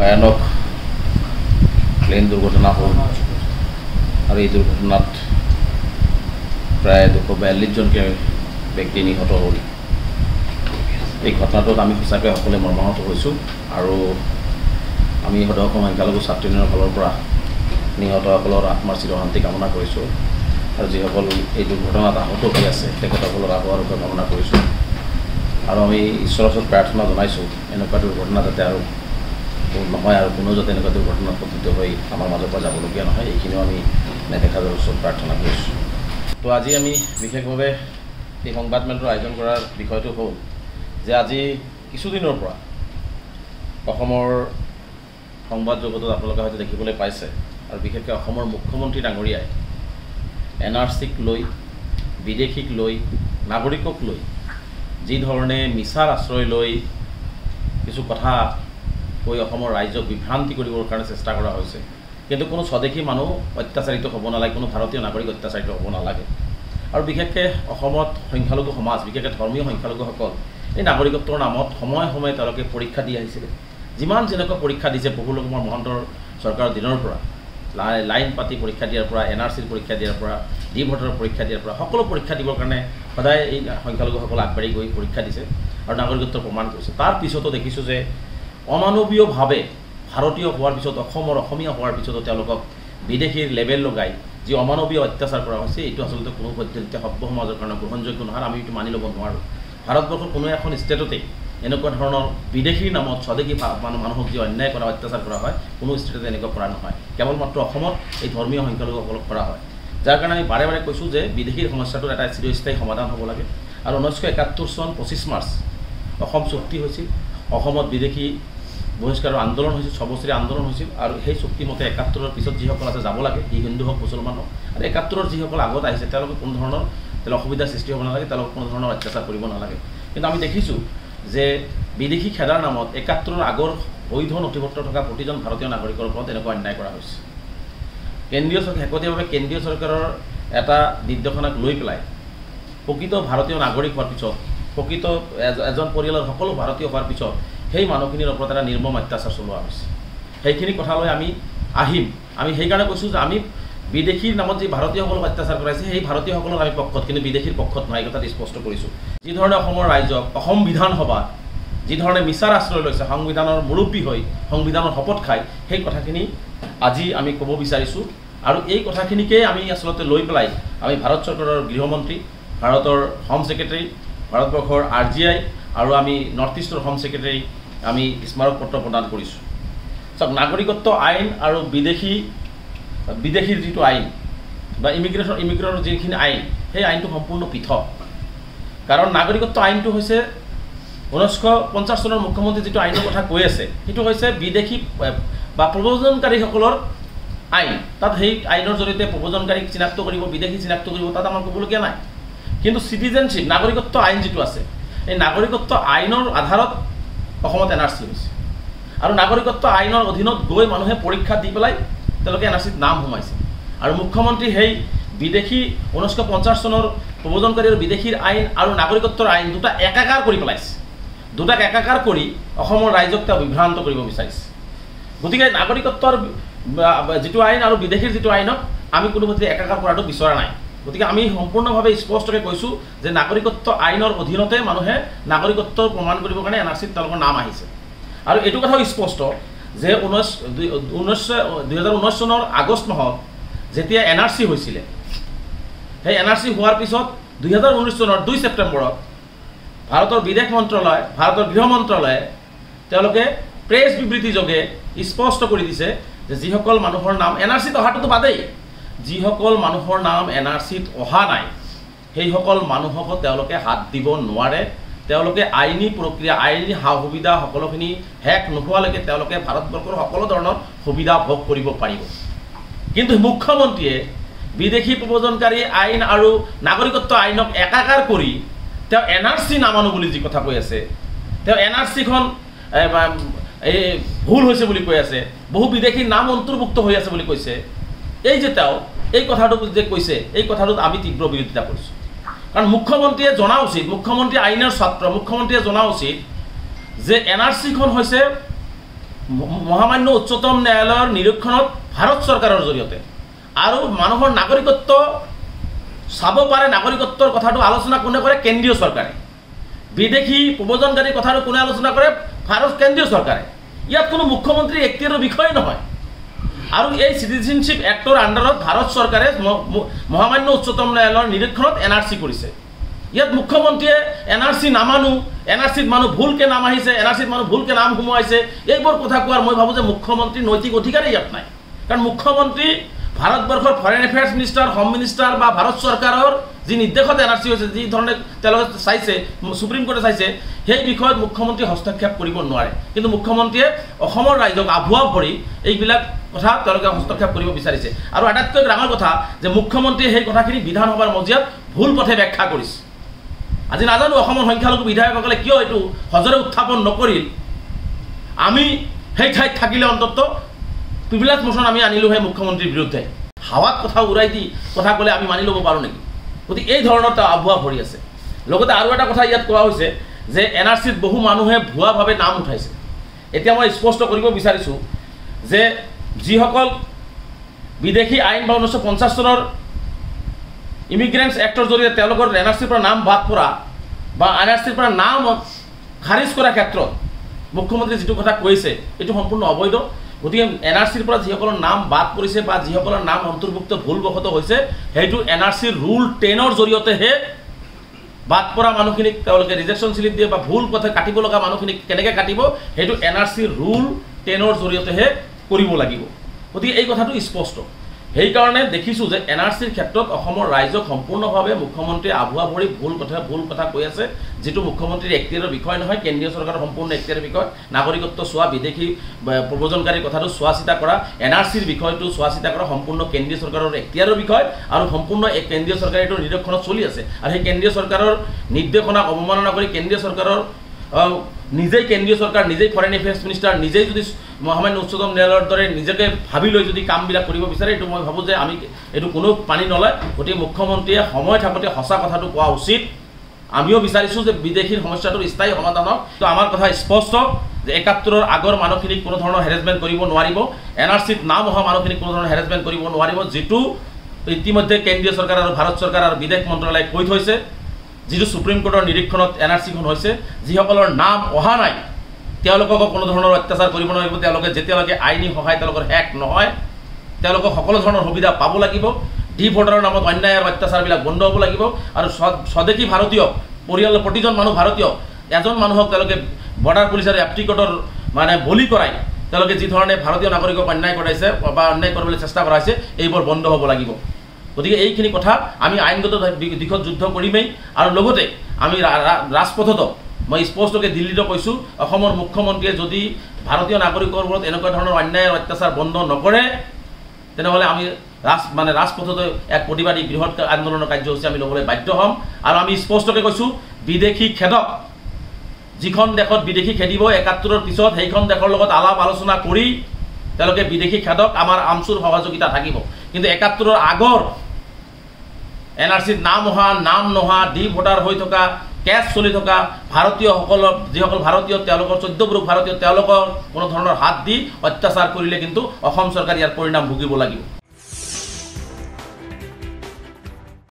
ভয়ানক প্লেন দুৰ্ঘটনা হ'ল আৰু এই দুৰ্ঘটনাত প্ৰায় 242জনকৈ ব্যক্তি নিহত হ'ল। এই ঘটনাটোত আমি সঁচাকৈ সকলোৱে মৰ্মাহত হৈছোঁ আৰু আমি সদৌ অসম সংখ্যালঘু ছাত্ৰ ইউনিয়নৰ ফালৰ পৰা নিহতসকলৰ আত্মাৰ চিৰশান্তি কামনা কৰিছোঁ আৰু যিসকল এই দুৰ্ঘটনাত আহত হৈ আছে তেখেতসকলৰ আৰোগ্য কামনা কৰিছোঁ আৰু আমি ঈশ্বৰৰ ওচৰত প্ৰাৰ্থনা জনাইছোঁ এনেকুৱা দুৰ্ঘটনা যাতে আৰু নহয় আৰু কোনো যাতে এনেকুৱা দুৰ্ঘটনাত পতিত হৈ আমাৰ মাজৰ পৰা যাবলগীয়া নহয়, এইখিনিও আমি নেদেখাৰ ওচৰত প্ৰাৰ্থনা কৰিছোঁ। তো আজি আমি বিশেষভাৱে এই সংবাদমেলটোৰ আয়োজন কৰাৰ বিষয়টো হ'ল যে আজি কিছুদিনৰ পৰা অসমৰ সংবাদ জগতত আপোনালোকে হয়তো দেখিবলৈ পাইছে আৰু বিশেষকৈ অসমৰ মুখ্যমন্ত্ৰী ডাঙৰীয়াই NRCক লৈ, বিদেশীক লৈ, নাগৰিকক লৈ যি ধৰণে মিছাৰ আশ্ৰয় লৈ কিছু কথা কৈ অসমৰ ৰাইজক বিভ্ৰান্তি কৰিবৰ কাৰণে চেষ্টা কৰা হৈছে। কিন্তু কোনো স্বদেশী মানুহ অত্যাচাৰিত হ'ব নালাগে, কোনো ভাৰতীয় নাগৰিক অত্যাচাৰিত হ'ব নালাগে। আৰু বিশেষকৈ অসমত সংখ্যালঘু সমাজ, বিশেষকৈ ধৰ্মীয় সংখ্যালঘুসকল এই নাগৰিকত্বৰ নামত সময়ে সময়ে তেওঁলোকে পৰীক্ষা দি আহিছিলে। যিমান যেনেকুৱা পৰীক্ষা দিছে বহুলোকৰ মহন্তৰ চৰকাৰৰ দিনৰ পৰা লাইন পাতি পৰীক্ষা দিয়াৰ পৰা, NRCৰ পৰীক্ষা দিয়াৰ পৰা, ডি ভোটাৰৰ পৰীক্ষা দিয়াৰ পৰা সকলো পৰীক্ষা দিবৰ কাৰণে সদায় এই সংখ্যালঘুসকল আগবাঢ়ি গৈ পৰীক্ষা দিছে আৰু নাগৰিকত্ব প্ৰমাণ কৰিছে। তাৰ পিছতো দেখিছোঁ যে অমানৱীয়ভাৱে ভাৰতীয় হোৱাৰ পিছত, অসমীয়া হোৱাৰ পিছতো তেওঁলোকক বিদেশীৰ লেবেল লগাই যি অমানৱীয় অত্যাচাৰ কৰা হৈছে, এইটো আচলতে কোনো পদ্ধতিতে সভ্য সমাজৰ কাৰণে গ্ৰহণযোগ্য নহয়। আমি এইটো মানি ল'ব নোৱাৰোঁ। ভাৰতবৰ্ষৰ কোনো এখন ষ্টেটতেই এনেকুৱা ধৰণৰ বিদেশীৰ নামত স্বদেশী মানুহক যি অন্যায় কৰা, অত্যাচাৰ কৰা হয়, কোনো ষ্টেটতে এনেকুৱা কৰা নহয়। কেৱল মাত্ৰ অসমত এই ধৰ্মীয় সংখ্যালঘুসকলক কৰা হয়। যাৰ কাৰণে আমি বাৰে বাৰে কৈছোঁ যে বিদেশীৰ সমস্যাটোৰ এটা চিৰস্থায়ী সমাধান হ'ব লাগে। আৰু 1971 চন 25 মাৰ্চ অসম চুক্তি হৈছিল। অসমত বিদেশী বহিষ্কাৰৰ আন্দোলন হৈছিল, 6 বছৰীয়া আন্দোলন হৈছিল আৰু সেই চুক্তিমতে 71ৰ পিছত যিসকল আছে যাব লাগে, সি হিন্দু হওক মুছলমান হওক, আৰু 71ৰ যিসকল আগত আহিছে তেওঁলোকে কোনো ধৰণৰ অসুবিধাৰ সৃষ্টি হ'ব নালাগে, তেওঁলোকক কোনো ধৰণৰ অত্যাচাৰ কৰিব নালাগে। কিন্তু আমি দেখিছোঁ যে বিদেশী খেদাৰ নামত 71ৰ আগৰ বৈধ নথিপত্ৰ থকা প্ৰতিজন ভাৰতীয় নাগৰিকৰ ওপৰত এনেকুৱা অন্যায় কৰা হৈছে। শেহতীয়াভাৱে কেন্দ্ৰীয় চৰকাৰৰ এটা নিৰ্দেশনাক লৈ পেলাই প্ৰকৃত ভাৰতীয় নাগৰিক হোৱাৰ পিছত, প্ৰকৃত এজন পৰিয়ালৰ সকলো ভাৰতীয় হোৱাৰ পিছত সেই মানুহখিনিৰ ওপৰত এটা নিৰ্মম অত্যাচাৰ চলোৱা হৈছে। সেইখিনি কথালৈ আমি আহিম। আমি সেইকাৰণে কৈছোঁ যে আমি বিদেশীৰ নামত যি ভাৰতীয়সকলক অত্যাচাৰ কৰাইছে সেই ভাৰতীয়সকলক আমি পক্ষত, কিন্তু বিদেশীৰ পক্ষত নহয়, এই কথাটো স্পষ্ট কৰিছোঁ। যিধৰণে অসমৰ ৰাইজক অসম বিধানসভাত যিধৰণে মিছাৰ আশ্ৰয় লৈছে, সংবিধানৰ মুৰব্বী হৈ সংবিধানৰ শপত খাই, সেই কথাখিনি আজি আমি ক'ব বিচাৰিছোঁ। আৰু এই কথাখিনিকেই আমি আচলতে লৈ পেলাই আমি ভাৰত চৰকাৰৰ গৃহমন্ত্ৰী, ভাৰতৰ হোম ছেক্ৰেটাৰী, ভাৰতবৰ্ষৰ RGI আৰু আমি নৰ্থ ইষ্টৰ হোম ছেক্ৰেটাৰী আমি স্মাৰক পত্ৰ প্ৰদান কৰিছোঁ। চাওক, নাগৰিকত্ব আইন আৰু বিদেশীৰ যিটো আইন বা ইমিগ্ৰেটৰ যিখিনি আইন, সেই আইনটো সম্পূৰ্ণ পৃথক। কাৰণ নাগৰিকত্ব আইনটো হৈছে 1950 চনৰ মুখ্যমন্ত্ৰী যিটো আইনৰ কথা কৈ আছে, সেইটো হৈছে বিদেশী বা প্ৰব্ৰজনকাৰীসকলৰ আইন। তাত সেই আইনৰ জৰিয়তে প্ৰব্ৰজনকাৰীক চিনাক্ত কৰিব, বিদেশী চিনাক্ত কৰিব, তাত আমাৰ ক'বলগীয়া নাই। কিন্তু চিটিজেনশ্বিপ নাগৰিকত্ব আইন যিটো আছে, এই নাগৰিকত্ব আইনৰ আধাৰত অসমত NRC হৈছে আৰু নাগৰিকত্ব আইনৰ অধীনত গৈ মানুহে পৰীক্ষা দি পেলাই তেওঁলোকে NRCত নাম সোমাইছে। আৰু মুখ্যমন্ত্ৰী সেই বিদেশী 1950 চনৰ প্ৰব্ৰজনকাৰী আৰু বিদেশীৰ আইন আৰু নাগৰিকত্বৰ আইন দুটা একাকাৰ কৰি পেলাইছে। দুটাক একাকাৰ কৰি অসমৰ ৰাইজক তেওঁ বিভ্ৰান্ত কৰিব বিচাৰিছে। গতিকে নাগৰিকত্বৰ যিটো আইন আৰু বিদেশীৰ যিটো আইনক আমি কোনোপধ্যে একাকাৰ কৰাটো বিচৰা নাই। গতিকে আমি সম্পূৰ্ণভাৱে স্পষ্টকৈ কৈছোঁ যে নাগৰিকত্ব আইনৰ অধীনতে মানুহে নাগৰিকত্ব প্ৰমাণ কৰিবৰ কাৰণে NRCত তেওঁলোকৰ নাম আহিছে। আৰু এইটো কথাও স্পষ্ট যে 2019 চনৰ আগষ্ট মাহত যেতিয়া NRC হৈছিলে, সেই NRC হোৱাৰ পিছত 2019 চনৰ 2 ছেপ্টেম্বৰত ভাৰতৰ বিদেশ মন্ত্ৰালয়, ভাৰতৰ গৃহ মন্ত্ৰালয়ে তেওঁলোকে প্ৰেছ বিবৃতি যোগে স্পষ্ট কৰি দিছে যে যিসকল মানুহৰ নাম NRCত অহাটোতো বাদেই, যিসকল মানুহৰ নাম NRCত অহা নাই সেইসকল মানুহকো তেওঁলোকে হাত দিব নোৱাৰে। তেওঁলোকে আইনী প্ৰক্ৰিয়া, আইনী সা সুবিধা সকলোখিনি শেষ নোহোৱালৈকে তেওঁলোকে ভাৰতবৰ্ষৰ সকলো ধৰণৰ সুবিধা ভোগ কৰিব পাৰিব। কিন্তু মুখ্যমন্ত্ৰীয়ে বিদেশী প্ৰব্ৰজনকাৰী আইন আৰু নাগৰিকত্ব আইনক একাকাৰ কৰি তেওঁ NRC নামানো বুলি যি কথা কৈ আছে, তেওঁ NRCখন এই ভুল হৈছে বুলি কৈ আছে, বহু বিদেশীৰ নাম অন্তৰ্ভুক্ত হৈ আছে বুলি কৈছে। এই যে তেওঁ এই কথাটো যে কৈছে, এই কথাটোত আমি তীব্ৰ বিৰোধিতা কৰিছোঁ। কাৰণ মুখ্যমন্ত্ৰীয়ে জনা উচিত, মুখ্যমন্ত্ৰী আইনৰ ছাত্ৰ, মুখ্যমন্ত্ৰীয়ে জনা উচিত যে NRCখন হৈছে মহামান্য উচ্চতম ন্যায়ালয়ৰ নিৰীক্ষণত ভাৰত চৰকাৰৰ জৰিয়তে আৰু মানুহৰ নাগৰিকত্ব চাব পাৰে, নাগৰিকত্বৰ কথাটো আলোচনা কোনে কৰে? কেন্দ্ৰীয় চৰকাৰে। বিদেশী প্ৰব্ৰজনকাৰীৰ কথাটো কোনে আলোচনা কৰে? কেন্দ্ৰীয় চৰকাৰে। ইয়াত কোনো মুখ্যমন্ত্ৰীৰ এখতিয়াৰৰ বিষয় নহয়। আৰু এই চিটিজেনশ্বিপ এক্টৰ আণ্ডাৰত ভাৰত চৰকাৰে মহামান্য উচ্চতম ন্যায়ালয়ৰ নিৰীক্ষণত NRC কৰিছে। ইয়াত মুখ্যমন্ত্ৰীয়ে NRC নামানো, NRCত মানুহ ভুলকৈ নাম আহিছে, NRCত মানুহ ভুলকৈ নাম সোমোৱাইছে, এইবোৰ কথা কোৱাৰ মই ভাবোঁ যে মুখ্যমন্ত্ৰীৰ নৈতিক অধিকাৰেই ইয়াত নাই। কাৰণ মুখ্যমন্ত্ৰী ভাৰতবৰ্ষৰ foreign affairs minister, home minister বা ভাৰত চৰকাৰৰ যি নিৰ্দেশত NRC হৈছে, যি ধৰণে তেওঁলোকে চাইছে, সুপ্ৰিম কোৰ্টে চাইছে, সেই বিষয়ত মুখ্যমন্ত্ৰীয়ে হস্তক্ষেপ কৰিব নোৱাৰে। কিন্তু মুখ্যমন্ত্ৰীয়ে অসমৰ ৰাইজক আভুৱা ভৰি এইবিলাক কথা তেওঁলোকে হস্তক্ষেপ কৰিব বিচাৰিছে। আৰু আটাইতকৈ ডাঙৰ কথা যে মুখ্যমন্ত্ৰীয়ে সেই কথাখিনি বিধানসভাৰ মজিয়াত ভুল পথে ব্যাখ্যা কৰিছে। আজি নাজানো অসমৰ সংখ্যালঘু বিধায়কসকলে কিয় এইটো সজৰে উত্থাপন নকৰিল। আমি সেই ঠাইত থাকিলে অন্তত প্ৰিভিলেজ মোচন আমি আনিলোঁ সেই মুখ্যমন্ত্ৰীৰ বিৰুদ্ধে। হাৱাত কথা উৰাই দি কথা ক'লে আমি মানি ল'ব পাৰোঁ নেকি? গতিকে এই ধৰণৰ এটা আভুৱা ভৰি আছে। লগতে আৰু এটা কথা ইয়াত কোৱা হৈছে যে NRCত বহু মানুহে ভুৱাভাৱে নাম উঠাইছে। এতিয়া মই স্পষ্ট কৰিব বিচাৰিছোঁ যে যিসকল বিদেশী আইন বা 1950 চনৰ ইমিগ্ৰেণ্টছ এক্টৰ জৰিয়তে তেওঁলোকৰ NRCৰ পৰা নাম বাদ পৰা বা NRCৰ পৰা নাম খাৰিজ কৰাৰ ক্ষেত্ৰত মুখ্যমন্ত্ৰীয়ে যিটো কথা কৈছে এইটো সম্পূৰ্ণ অবৈধ। গতিকে NRCৰ পৰা যিসকলৰ নাম বাদ পৰিছে বা যিসকলৰ নাম অন্তৰ্ভুক্ত ভুলবশতঃ হৈছে, সেইটো NRCৰ ৰুল 10ৰ জৰিয়তেহে বাদ পৰা মানুহখিনিক তেওঁলোকে ৰিজেকশ্যন স্লিপ দিয়ে বা ভুল পথে কাটিব লগা মানুহখিনিক কেনেকৈ কাটিব, সেইটো NRCৰ ৰুল 10ৰ জৰিয়তেহে কৰিব লাগিব। গতিকে এই কথাটো স্পষ্ট। সেইকাৰণে দেখিছোঁ যে NRCৰ ক্ষেত্ৰত অসমৰ ৰাইজক সম্পূৰ্ণভাৱে মুখ্যমন্ত্ৰীয়ে আভুৱা ভৰি ভুল কথা কৈ আছে, যিটো মুখ্যমন্ত্ৰীৰ এখতিয়াৰৰ বিষয় নহয়, কেন্দ্ৰীয় চৰকাৰৰ সম্পূৰ্ণ এখতিয়াৰৰ বিষয়। নাগৰিকত্ব চোৱা, বিদেশী প্ৰব্ৰজনকাৰীৰ কথাটো চোৱা চিতা কৰা, NRCৰ বিষয়টো চোৱা চিতা কৰা সম্পূৰ্ণ কেন্দ্ৰীয় চৰকাৰৰ এখতিয়াৰৰ বিষয় আৰু সম্পূৰ্ণ কেন্দ্ৰীয় চৰকাৰে এইটো নিৰীক্ষণত চলি আছে। আৰু সেই কেন্দ্ৰীয় চৰকাৰৰ নিৰ্দেশনাক অৱমাননা কৰি কেন্দ্ৰীয় চৰকাৰৰ নিজেই কেন্দ্ৰীয় চৰকাৰ, নিজেই ফৰেইন এফেয়াৰ্ছ মিনিষ্টাৰ, নিজেই যদি মহামান্য উচ্চতম ন্যায়ালয়ৰ দৰে নিজকে ভাবি লৈ যদি কামবিলাক কৰিব বিচাৰে, এইটো মই ভাবোঁ যে আমি এইটো কোনো পানী নলয়। গতিকে মুখ্যমন্ত্ৰীয়ে সময় থাকোঁতে সঁচা কথাটো কোৱা উচিত। আমিও বিচাৰিছোঁ যে বিদেশীৰ সমস্যাটোৰ স্থায়ী সমাধান হওক। তো আমাৰ কথা স্পষ্ট যে 71ৰ আগৰ মানুহখিনিক কোনো ধৰণৰ হেৰেছমেণ্ট কৰিব নোৱাৰিব, NRCত নাম অহা মানুহখিনিক কোনো ধৰণৰ হেৰেছমেণ্ট কৰিব নোৱাৰিব, যিটো ইতিমধ্যে কেন্দ্ৰীয় চৰকাৰ আৰু ভাৰত চৰকাৰ আৰু বিদেশ মন্ত্ৰালয়ে কৈ থৈছে, যিটো সুপ্ৰিম কোৰ্টৰ নিৰীক্ষণত NRCখন হৈছে। যিসকলৰ নাম অহা নাই তেওঁলোককো কোনো ধৰণৰ অত্যাচাৰ কৰিব নোৱাৰিব। তেওঁলোকে যেতিয়ালৈকে আইনী সহায় তেওঁলোকৰ শেষ নহয়, তেওঁলোকক সকলো ধৰণৰ সুবিধা পাব লাগিব। ডি ভোটাৰৰ নামত অন্যায় আৰু অত্যাচাৰবিলাক বন্ধ হ'ব লাগিব। আৰু স্বদেশী ভাৰতীয় পৰিয়ালৰ প্ৰতিজন মানুহ ভাৰতীয়, এজন মানুহক তেওঁলোকে বৰ্ডাৰ পুলিচ আৰু এপ্টিকটৰ বলি কৰাই তেওঁলোকে যি ধৰণে ভাৰতীয় নাগৰিকক অন্যায় কৰাইছে বা অন্যায় কৰিবলৈ চেষ্টা কৰা হৈছে, এইবোৰ বন্ধ হ'ব লাগিব। গতিকে এইখিনি কথা আমি আইনগত দিশত যুদ্ধ কৰিমেই। আৰু লগতে আমি ৰাজপথতো মই স্পষ্টকৈ দিল্লীতো কৈছোঁ, অসমৰ মুখ্যমন্ত্ৰীয়ে যদি ভাৰতীয় নাগৰিকৰ ওপৰত এনেকুৱা ধৰণৰ অন্যায় আৰু অত্যাচাৰ বন্ধ নকৰে, তেনেহ'লে আমি ৰাজপথতো এক প্ৰতিবাদী বৃহৎ আন্দোলনৰ কাৰ্যসূচী আমি ল'বলৈ বাধ্য হ'ম। আৰু আমি স্পষ্টকৈ কৈছোঁ, বিদেশী খেদক, যিখন দেশত বিদেশী খেদিব 71ৰ পিছত সেইখন দেশৰ লগত আলাপ আলোচনা কৰি তেওঁলোকে বিদেশী খেদক, আমাৰ আমচুৰ সহযোগিতা থাকিব। কিন্তু 71ৰ আগৰ NRCত নাম অহা, নাম নহা, ডি ভোটাৰ হৈ থকা, কেছ চলি থকা ভাৰতীয়সকলৰ, যিসকল ভাৰতীয় তেওঁলোকৰ 14 পুৰুষ ভাৰতীয়, তেওঁলোকৰ কোনো ধৰণৰ হাত দি অত্যাচাৰ কৰিলে কিন্তু অসম চৰকাৰে ইয়াৰ পৰিণাম ভুগিব লাগিব।